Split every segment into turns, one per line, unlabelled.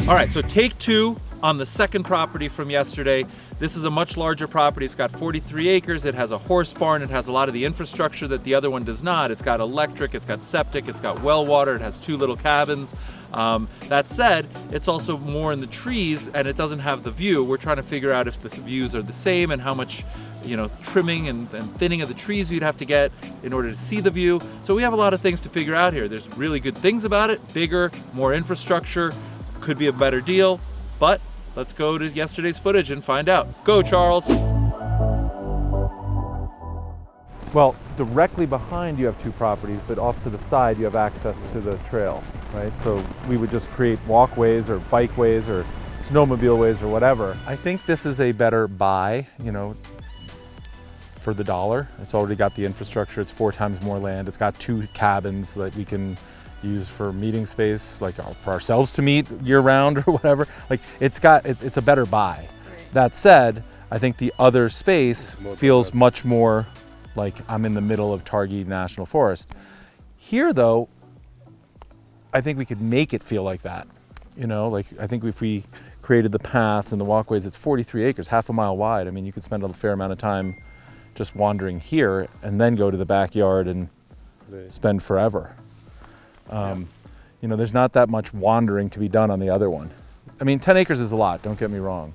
All right, so take two on the second property from yesterday. This is a much larger property. It's got 43 acres. It has a horse barn. It has a lot of the infrastructure that the other one does not. It's got electric, it's got septic, it's got well water, it has two little cabins. That said, it's also more in the trees and it doesn't have the view. We're trying to figure out if the views are the same and how much, trimming and thinning of the trees you'd have to get in order to see the view. So we have a lot of things to figure out here. There's really good things about it, bigger, more infrastructure, could be a better deal, but let's go to yesterday's footage and find out. Go, Charles. Well, directly behind you have two properties, but off to the side you have access to the trail, right? So we would just create walkways or bikeways or snowmobile ways or whatever. I think this is a better buy, for the dollar. It's already got the infrastructure. It's 4 times more land. It's got 2 cabins that we can use for meeting space, like for ourselves to meet year round or whatever. Like it's a better buy. Right. That said, I think the other space feels much more like I'm in the middle of Targhee National Forest. Here though, I think we could make it feel like that. I think if we created the paths and the walkways, it's 43 acres, half a mile wide. I mean, you could spend a fair amount of time just wandering here and then go to the backyard and spend forever. There's not that much wandering to be done on the other one. I mean, 10 acres is a lot, don't get me wrong.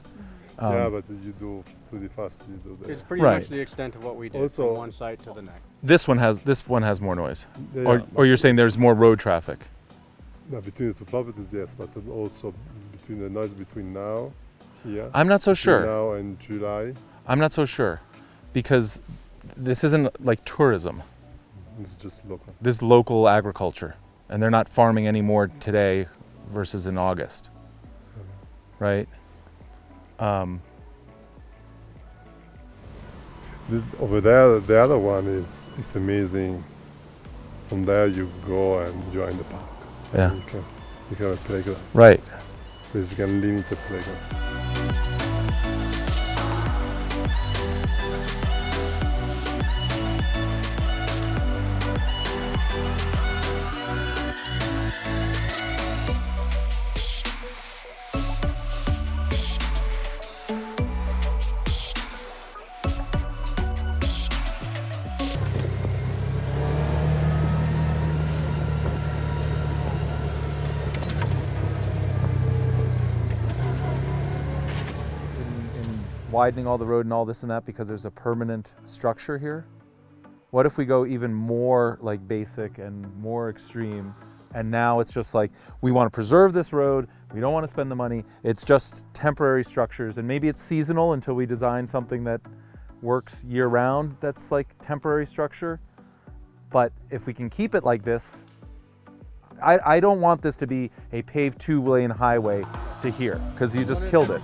But you do pretty fast. You do that.
It's pretty much the extent of what we did from one side to the next.
This one has more noise. Or you're saying there's more road traffic?
No, between the two properties, yes, but also between the noise between now, here.
I'm not so sure.
Now and July.
I'm not so sure, because this isn't like tourism.
It's just local.
This is local agriculture. And they're not farming anymore today versus in August, right?
Over there, the other one it's amazing. From there you go and you're in the park.
Yeah.
You can have a playground.
Right.
Basically unlimited playground.
Widening all the road and all this and that because there's a permanent structure here? What if we go even more like basic and more extreme, and now it's just like, we want to preserve this road, we don't want to spend the money, it's just temporary structures, and maybe it's seasonal until we design something that works year round that's like temporary structure. But if we can keep it like this, I don't want this to be a paved 2-lane highway to here, because you just killed it.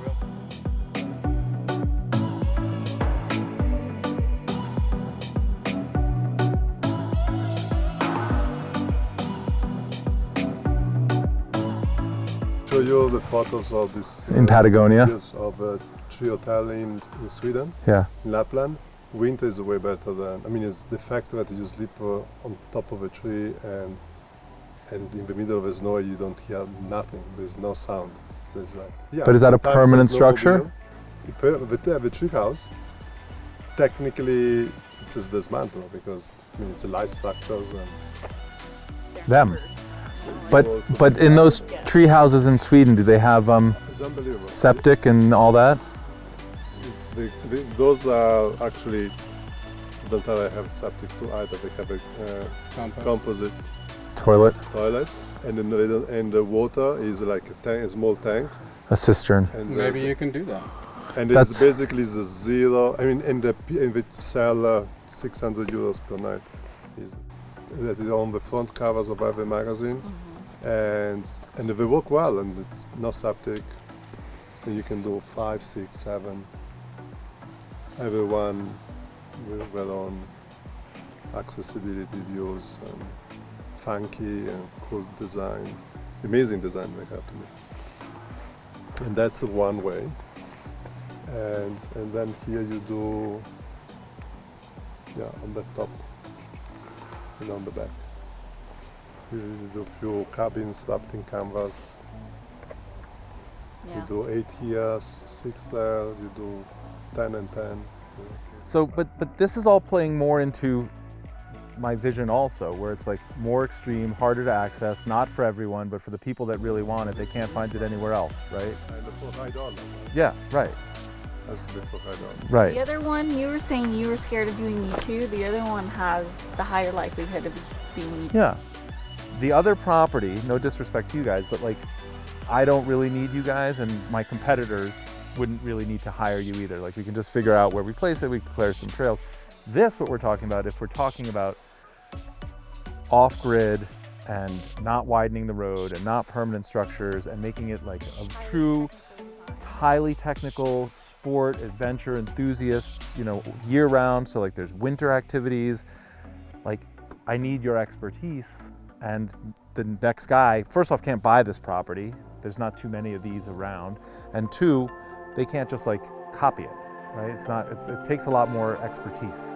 Show you the photos of this
in Patagonia
of a tree hotel in Sweden.
Yeah.
In Lapland. Winter is way better than, it's the fact that you sleep on top of a tree and in the middle of the snow you don't hear nothing. There's no sound. So it's like,
but is that a permanent structure?
The tree house, technically it is dismantled because it's a light structures and
them. But in those tree houses in Sweden, do they have septic and all that?
Those are actually don't have septic too either. They have a composite
toilet,
and then the water is like a small tank,
a cistern.
And maybe you can do that.
And it's basically the zero. And they sell 600 euros per night. That is on the front covers of every magazine, and they work well, and it's no septic, and you can do 5, 6, 7. Everyone with their own accessibility views and funky and cool design, amazing design they have to me. And that's one way. And then here you do, on the top. And on the back. You do a few cabins wrapped in canvas. You do 8 here, 6 there, you do 10 and 10.
So, but this is all playing more into my vision also, where it's like more extreme, harder to access, not for everyone, but for the people that really want it, they can't find it anywhere else, right?
And for high dollar.
Yeah, right.
Has to be for high dollar.
Right.
The other one, you were saying you were scared of doing Me Too. The other one has the higher likelihood of being Me Too.
Yeah. The other property, no disrespect to you guys, but like, I don't really need you guys, and my competitors wouldn't really need to hire you either. Like, we can just figure out where we place it, we clear some trails. This, what we're talking about, if we're talking about off-grid and not widening the road and not permanent structures and making it like a true, highly technical sport, adventure enthusiasts, you know, year-round, so like there's winter activities, like I need your expertise. And the next guy, first off, can't buy this property. There's not too many of these around. And two, they can't just like copy it, right? It takes a lot more expertise.